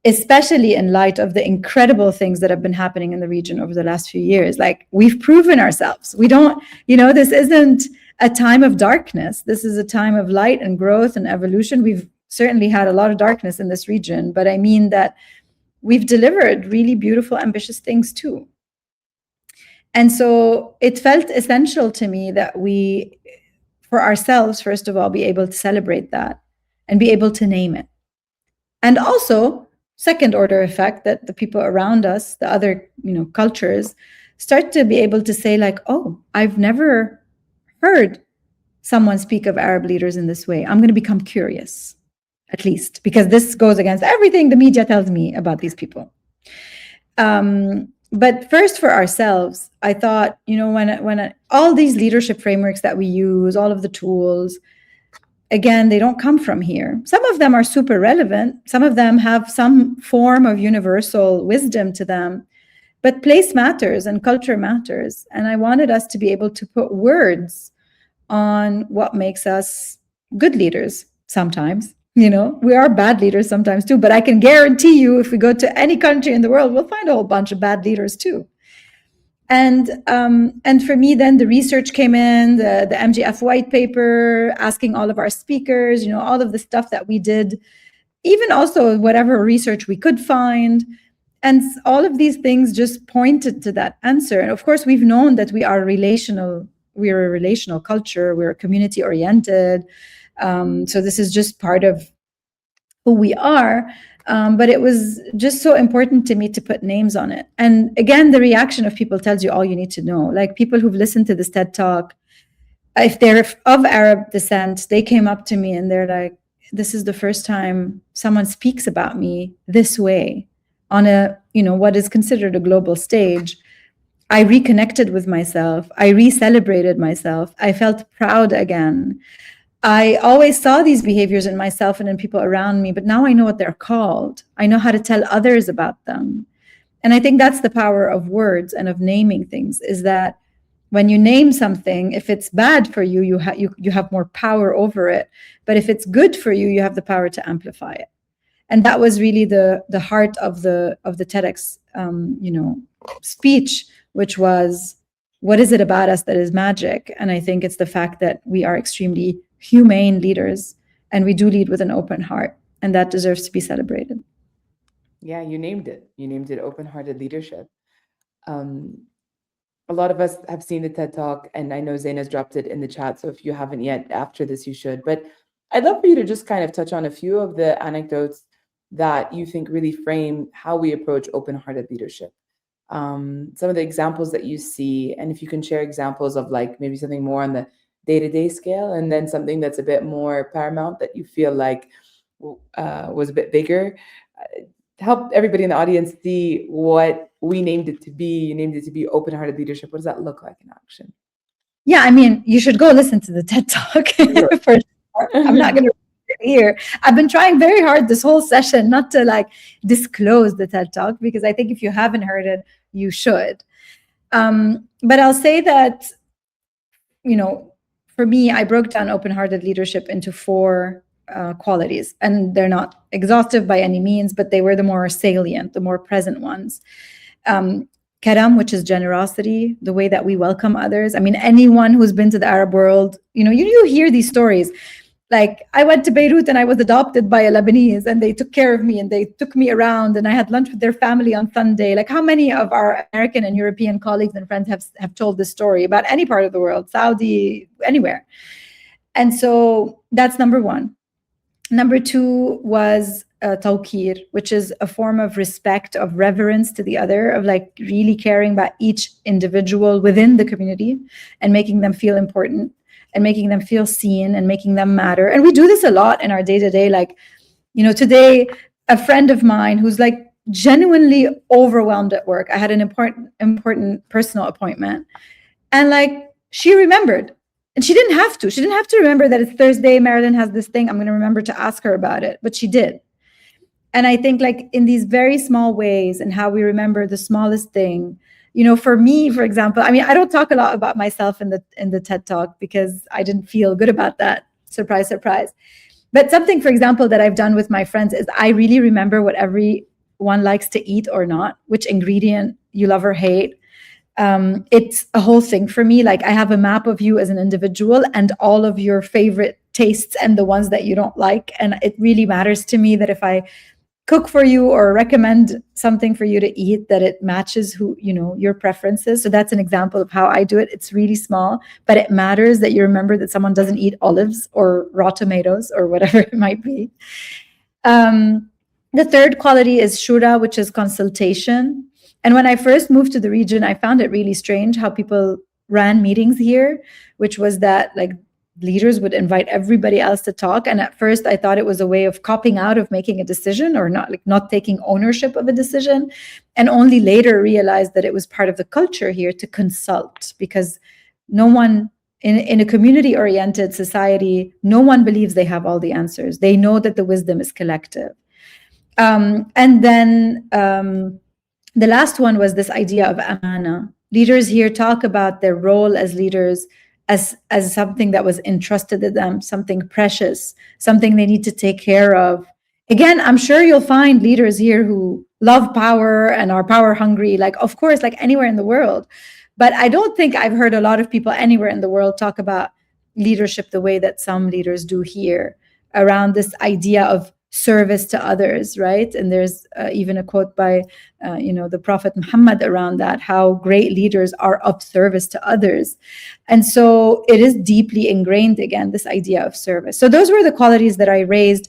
S2: especially in light of the incredible things that have been happening in the region over the last few years. Like we've proven ourselves. We don't, this isn't a time of darkness. This is a time of light and growth and evolution. We've certainly had a lot of darkness in this region, but I mean that we've delivered really beautiful, ambitious things too. And so it felt essential to me that we, for ourselves, first of all, be able to celebrate that and be able to name it. And also, second order effect, that the people around us, the other, cultures, start to be able to say like, oh, I've never heard someone speak of Arab leaders in this way. I'm going to become curious, at least, because this goes against everything the media tells me about these people. But first, for ourselves, I thought, when all these leadership frameworks that we use, all of the tools, again, they don't come from here. Some of them are super relevant. Some of them have some form of universal wisdom to them. But place matters and culture matters. And I wanted us to be able to put words on what makes us good leaders sometimes. We are bad leaders sometimes too, but I can guarantee you, if we go to any country in the world, we'll find a whole bunch of bad leaders too. And for me, then the research came in, the MGF white paper, asking all of our speakers, all of the stuff that we did, even also whatever research we could find. And all of these things just pointed to that answer. And of course, we've known that we are relational. We're a relational culture. We're community oriented. So this is just part of who we are. But it was just so important to me to put names on it. And again, the reaction of people tells you all you need to know. Like people who've listened to this TED Talk, if they're of Arab descent, they came up to me and they're like, this is the first time someone speaks about me this way on a, what is considered a global stage. I reconnected with myself. I re-celebrated myself. I felt proud again. I always saw these behaviors in myself and in people around me, but now I know what they're called. I know how to tell others about them. And I think that's the power of words and of naming things, is that when you name something, if it's bad for you, you have more power over it. But if it's good for you, you have the power to amplify it. And that was really the heart of the TEDx speech, which was, what is it about us that is magic? And I think it's the fact that we are extremely humane leaders, and we do lead with an open heart, and that deserves to be celebrated.
S1: Yeah, you named it. You named it open-hearted leadership. Um, a lot of us have seen the TED Talk, and I know Zaina's dropped it in the chat. So if you haven't yet, after this, you should. But I'd love for you to just kind of touch on a few of the anecdotes that you think really frame how we approach open-hearted leadership. Some of the examples that you see, and if you can share examples of like maybe something more on the day-to-day scale, and then something that's a bit more paramount that you feel like was a bit bigger. Help everybody in the audience see what we named it to be. You named it to be open-hearted leadership. What does that look like in action?
S2: Yeah, I mean, you should go listen to the TED Talk.
S1: Sure.
S2: For sure. I'm not going to here. I've been trying very hard this whole session not to like disclose the TED Talk, because I think if you haven't heard it, you should. But I'll say that, for me, I broke down open-hearted leadership into 4 qualities, and they're not exhaustive by any means, but they were the more salient, the more present ones. Karam, which is generosity, the way that we welcome others. I mean, anyone who's been to the Arab world, you hear these stories. Like, I went to Beirut and I was adopted by a Lebanese, and they took care of me and they took me around, and I had lunch with their family on Sunday. Like, how many of our American and European colleagues and friends have told this story about any part of the world, Saudi, anywhere? And so that's number 1. Number 2 was tawqir, which is a form of respect, of reverence to the other, of like really caring about each individual within the community and making them feel important and making them feel seen and making them matter. And we do this a lot in our day-to-day. Like, today, a friend of mine who's like genuinely overwhelmed at work, I had an important personal appointment, and like, she remembered. And she didn't have to. She didn't have to remember that it's Thursday, Marilyn has this thing, I'm going to remember to ask her about it. But she did. And I think like in these very small ways, and how we remember the smallest thing, for me, for example, I mean, I don't talk a lot about myself in the TED Talk because I didn't feel good about that. Surprise, surprise. But something, for example, that I've done with my friends is I really remember what everyone likes to eat or not, which ingredient you love or hate. It's a whole thing for me. Like, I have a map of you as an individual and all of your favorite tastes and the ones that you don't like. And it really matters to me that if I cook for you or recommend something for you to eat, that it matches your preferences. So that's an example of how I do it. It's really small, but it matters that you remember that someone doesn't eat olives or raw tomatoes or whatever it might be. The third quality is shura, which is consultation. And when I first moved to the region, I found it really strange how people ran meetings here, which was that like leaders would invite everybody else to talk. And at first I thought it was a way of copping out of making a decision, or not taking ownership of a decision. And only later realized that it was part of the culture here to consult, because no one in a community-oriented society, no one believes they have all the answers. They know that the wisdom is collective. And then the last one was this idea of amana. Leaders here talk about their role as leaders as something that was entrusted to them, something precious, something they need to take care of. Again, I'm sure you'll find leaders here who love power and are power hungry, like, of course, like anywhere in the world. But I don't think I've heard a lot of people anywhere in the world talk about leadership the way that some leaders do here, around this idea of service to others, right? And there's even a quote by the Prophet Muhammad around that, how great leaders are of service to others. And so it is deeply ingrained, again, this idea of service. So those were the qualities that I raised.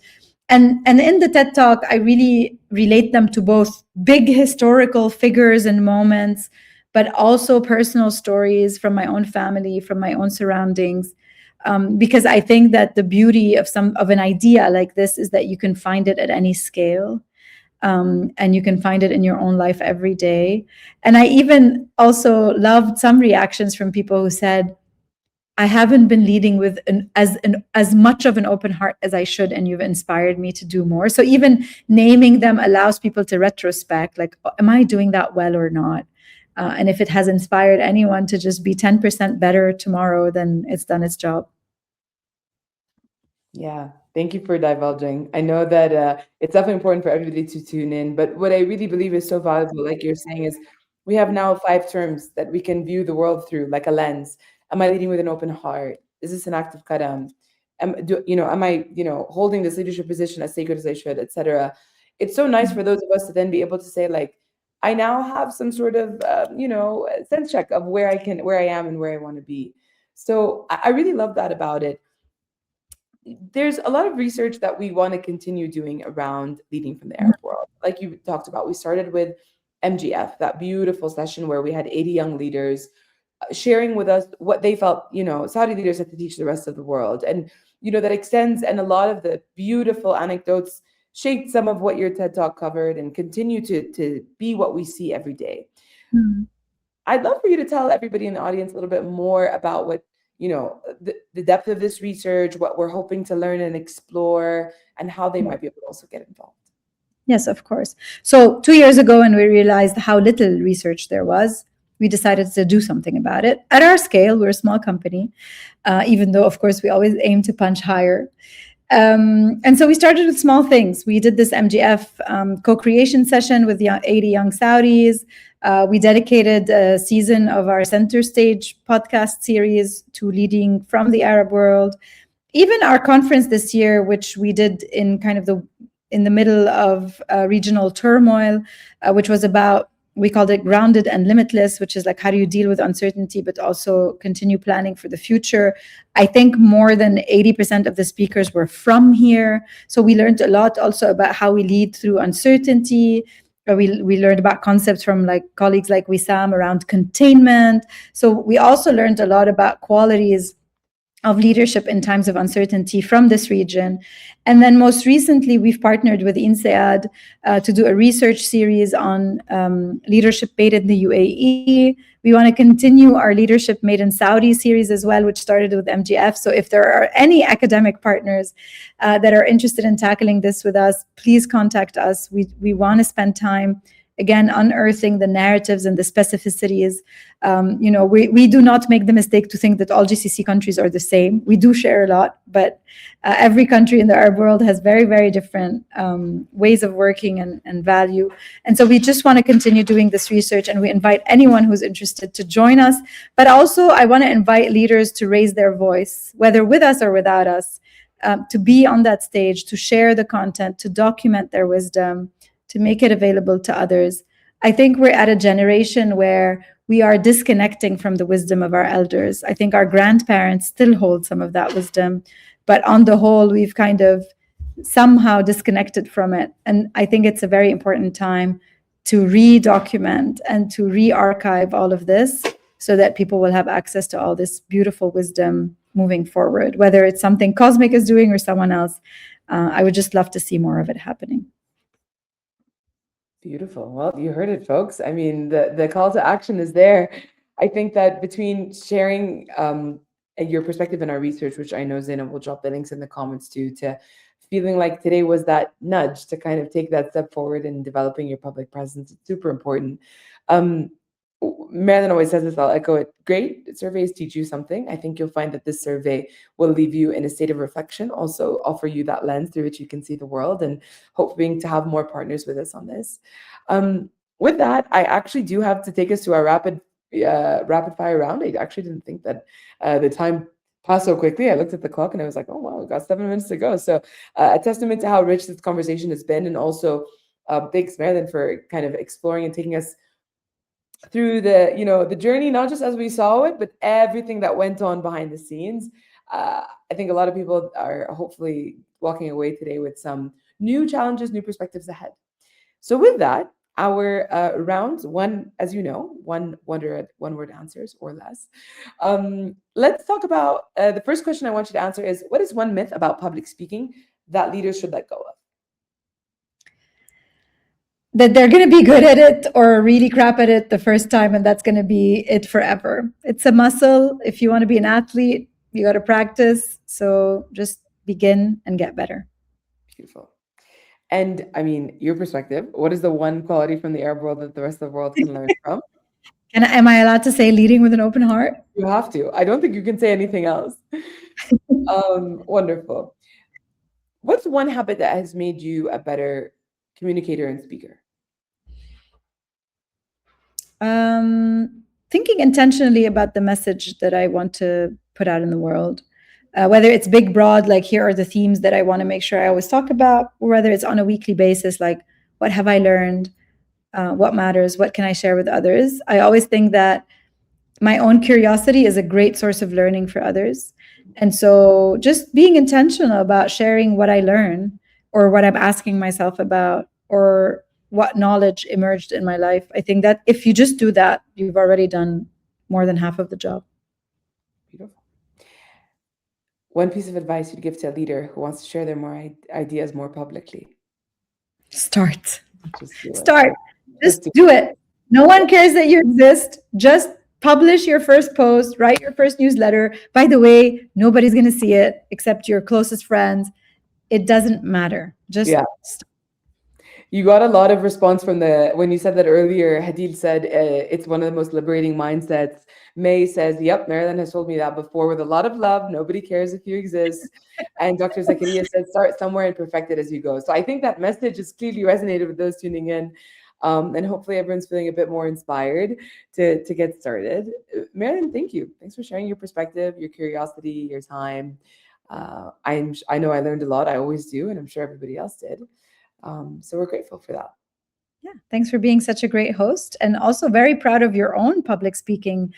S2: And in the TED Talk, I really relate them to both big historical figures and moments, but also personal stories from my own family, from my own surroundings. Because I think that the beauty of an idea like this is that you can find it at any scale, and you can find it in your own life every day. And I even also loved some reactions from people who said, I haven't been leading with as much of an open heart as I should, and you've inspired me to do more. So even naming them allows people to retrospect, like, am I doing that well or not? And if it has inspired anyone to just be 10% better tomorrow, then it's done its job.
S1: Yeah, thank you for divulging. I know that it's definitely important for everybody to tune in, but what I really believe is so valuable, like you're saying, is we have now 5 terms that we can view the world through, like a lens. Am I leading with an open heart? Is this an act of karam? Am I, holding this leadership position as sacred as I should, etc. It's so nice for those of us to then be able to say, like, I now have some sort of, sense check of where I am and where I want to be. So I really love that about it. There's a lot of research that we want to continue doing around leading from the Arab world. Like you talked about, we started with MGF, that beautiful session where we had 80 young leaders sharing with us what they felt, Saudi leaders had to teach the rest of the world. And, that extends, and a lot of the beautiful anecdotes shaped some of what your TED Talk covered and continue to be what we see every day.
S2: Mm.
S1: I'd love for you to tell everybody in the audience a little bit more about what, the depth of this research, what we're hoping to learn and explore, and how they might be able to also get involved.
S2: Yes, of course. So 2 years ago, when we realized how little research there was, we decided to do something about it. At our scale, we're a small company, even though, of course, we always aim to punch higher. And so we started with small things. We did this MGF co-creation session with 80 young Saudis. We dedicated a season of our Center Stage podcast series to leading from the Arab world. Even our conference this year, which we did in the middle of regional turmoil, which was about, we called it Grounded and Limitless, which is like, how do you deal with uncertainty, but also continue planning for the future? I think more than 80% of the speakers were from here. So we learned a lot also about how we lead through uncertainty. We learned about concepts from like colleagues like Wissam around containment. So we also learned a lot about qualities of leadership in times of uncertainty from this region. And then most recently, we've partnered with INSEAD to do a research series on leadership made in the UAE. We want to continue our leadership made in Saudi series as well, which started with MGF. So if there are any academic partners that are interested in tackling this with us, please contact us. We want to spend time, again, unearthing the narratives and the specificities. We do not make the mistake to think that all GCC countries are the same. We do share a lot, but every country in the Arab world has very, very different ways of working and value. And so we just want to continue doing this research, and we invite anyone who's interested to join us. But also, I want to invite leaders to raise their voice, whether with us or without us, to be on that stage, to share the content, to document their wisdom, to make it available to others. I think we're at a generation where we are disconnecting from the wisdom of our elders. I think our grandparents still hold some of that wisdom, but on the whole, we've kind of somehow disconnected from it. And I think it's a very important time to re-document and to re-archive all of this so that people will have access to all this beautiful wisdom moving forward, whether it's something Cosmic is doing or someone else. I would just love to see more of it happening.
S1: Beautiful. Well, you heard it, folks. I mean, the call to action is there. I think that between sharing your perspective in our research, which I know Zainab will drop the links in the comments to feeling like today was that nudge to kind of take that step forward in developing your public presence. It's super important. Marilyn always says this, I'll echo it. Great surveys teach you something. I think you'll find that this survey will leave you in a state of reflection, also offer you that lens through which you can see the world, and hoping to have more partners with us on this. With that, I actually do have to take us to our rapid fire round. I actually didn't think that the time passed so quickly. I looked at the clock and I was like, oh, wow, we've got 7 minutes to go. So a testament to how rich this conversation has been. And also thanks, Marilyn, for kind of exploring and taking us through the journey, not just as we saw it, but everything that went on behind the scenes. I think a lot of people are hopefully walking away today with some new challenges, new perspectives ahead. So with that, our rounds, one, as you know, one word answers or less. Let's talk about the first question I want you to answer is, what is one myth about public speaking that leaders should let go of?
S2: that they're going to be good at it or really crap at it the first time, and that's going to be it forever. It's a muscle. If you want to be an athlete, you got to practice. So just begin and get better.
S1: Beautiful. And I mean, your perspective, what is the one quality from the Arab world that the rest of the world can learn from?
S2: Am I allowed to say leading with an open heart?
S1: You have to. I don't think you can say anything else. Wonderful. What's one habit that has made you a better communicator and speaker?
S2: Thinking intentionally about the message that I want to put out in the world, whether it's big, broad, like here are the themes that I want to make sure I always talk about, or whether it's on a weekly basis, like what have I learned, what matters, what can I share with others. I always think that my own curiosity is a great source of learning for others. And so just being intentional about sharing what I learn or what I'm asking myself about or what knowledge emerged in my life. I think that if you just do that, you've already done more than half of the job.
S1: Beautiful. One piece of advice you'd give to a leader who wants to share their more ideas more publicly?
S2: Start.
S1: Just do it.
S2: Start. Just do it. No one cares that you exist. Just publish your first post, write your first newsletter. By the way, nobody's going to see it except your closest friends. It doesn't matter. Just start.
S1: You got a lot of response from when you said that earlier. Hadil said it's one of the most liberating mindsets. May says, yep, Marilyn has told me that before with a lot of love. Nobody cares if you exist. And Dr. Zakhour said, start somewhere and perfect it as you go. So I think that message has clearly resonated with those tuning in. And hopefully everyone's feeling a bit more inspired to get started. Marilyn, thank you. Thanks for sharing your perspective, your curiosity, your time. I know I learned a lot. I always do, and I'm sure everybody else did. So we're grateful for that.
S2: Yeah, thanks for being such a great host, and also very proud of your own public speaking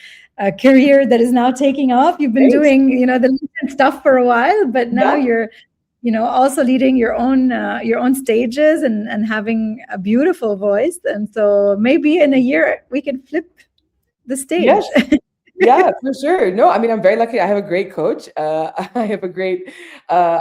S2: career that is now taking off. You've been doing, the stuff for a while, but now you're, also leading your own stages and having a beautiful voice. And so maybe in a year we can flip the stage.
S1: Yes. Yeah, for sure. No, I mean, I'm very lucky. I have a great coach. I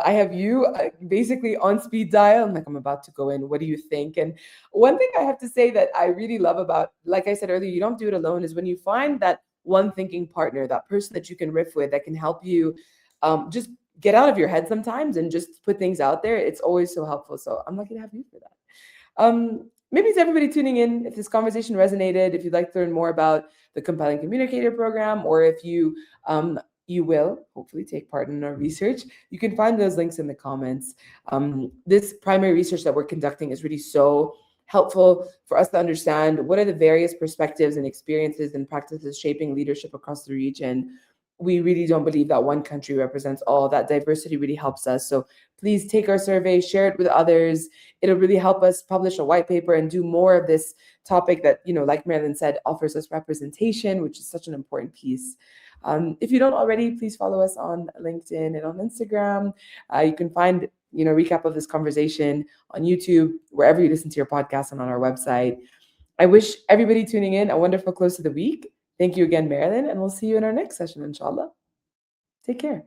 S1: have you basically on speed dial. I'm like, I'm about to go in. What do you think? And one thing I have to say that I really love about, like I said earlier, you don't do it alone, is when you find that one thinking partner, that person that you can riff with, that can help you just get out of your head sometimes and just put things out there. It's always so helpful. So I'm lucky to have you for that. Maybe to everybody tuning in, if this conversation resonated, if you'd like to learn more about the Compelling Communicator program, or if you will hopefully take part in our research, you can find those links in the comments. This primary research that we're conducting is really so helpful for us to understand what are the various perspectives and experiences and practices shaping leadership across the region. We really don't believe that one country represents all. That diversity really helps us. So please take our survey, share it with others. It'll really help us publish a white paper and do more of this topic that, like Marilyn said, offers us representation, which is such an important piece. If you don't already, please follow us on LinkedIn and on Instagram. You can find, recap of this conversation on YouTube, wherever you listen to your podcast, and on our website. I wish everybody tuning in a wonderful close to the week. Thank you again, Marilyn, and we'll see you in our next session, inshallah. Take care.